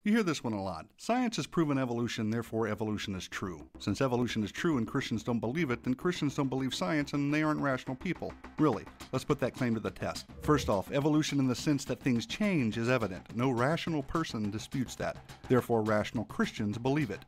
You hear this one a lot. Science has proven evolution, therefore evolution is true. Since evolution is true and Christians don't believe it, then Christians don't believe science and they aren't rational people. Really, let's put that claim to the test. First off, evolution in the sense that things change is evident. No rational person disputes that. Therefore, rational Christians believe it.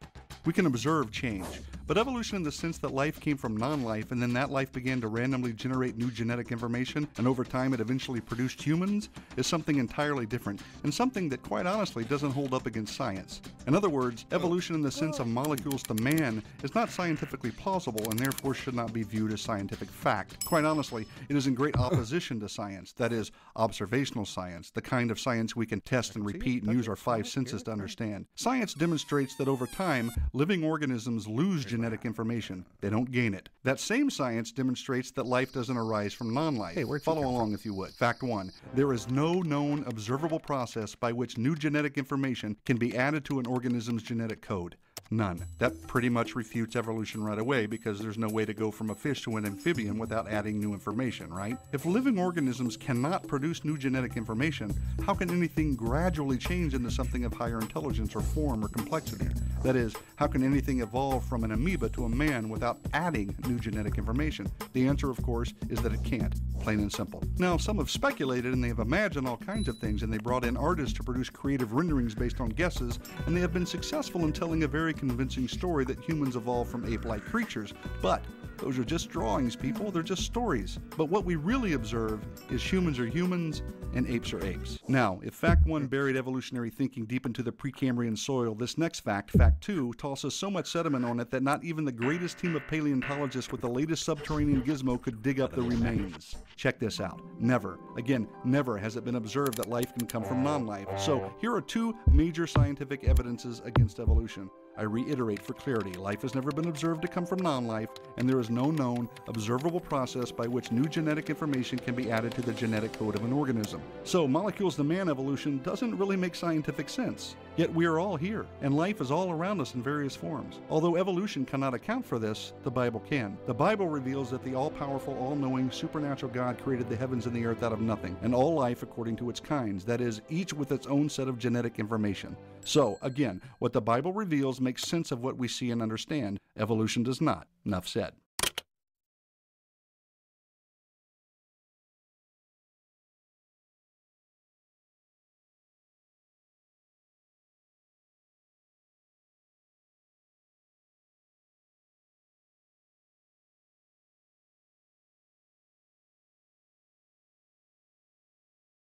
We can observe change, but evolution in the sense that life came from non-life and then that life began to randomly generate new genetic information and over time it eventually produced humans is something entirely different and something that quite honestly doesn't hold up against science. In other words, evolution in the sense of molecules to man is not scientifically plausible and therefore should not be viewed as scientific fact. Quite honestly, it is in great opposition to science, that is, observational science, the kind of science we can test and repeat and use our five senses to understand. Science demonstrates that over time, living organisms lose genetic information. They don't gain it. That same science demonstrates that life doesn't arise from non-life. Follow along if you would. Fact 1. There is no known observable process by which new genetic information can be added to an organism's genetic code. None. That pretty much refutes evolution right away because there's no way to go from a fish to an amphibian without adding new information, right? If living organisms cannot produce new genetic information, how can anything gradually change into something of higher intelligence or form or complexity? That is, how can anything evolve from an amoeba to a man without adding new genetic information? The answer, of course, is that it can't. Plain and simple. Now, some have speculated and they have imagined all kinds of things and they brought in artists to produce creative renderings based on guesses, and they have been successful in telling a very convincing story that humans evolved from ape-like creatures. But those are just drawings, people. They're just stories. But what we really observe is humans are humans and apes are apes. Now, if fact 1 buried evolutionary thinking deep into the Precambrian soil, this next fact, fact 2, tosses so much sediment on it that not even the greatest team of paleontologists with the latest subterranean gizmo could dig up the remains. Check this out. Never, again, never has it been observed that life can come from non-life. So here are two major scientific evidences against evolution. I reiterate for clarity, life has never been observed to come from non-life, and there is no known, observable process by which new genetic information can be added to the genetic code of an organism. So, molecules to man evolution doesn't really make scientific sense. Yet we are all here, and life is all around us in various forms. Although evolution cannot account for this, the Bible can. The Bible reveals that the all-powerful, all-knowing, supernatural God created the heavens and the earth out of nothing, and all life according to its kinds, that is, each with its own set of genetic information. So, again, what the Bible reveals makes sense of what we see and understand. Evolution does not. Enough said.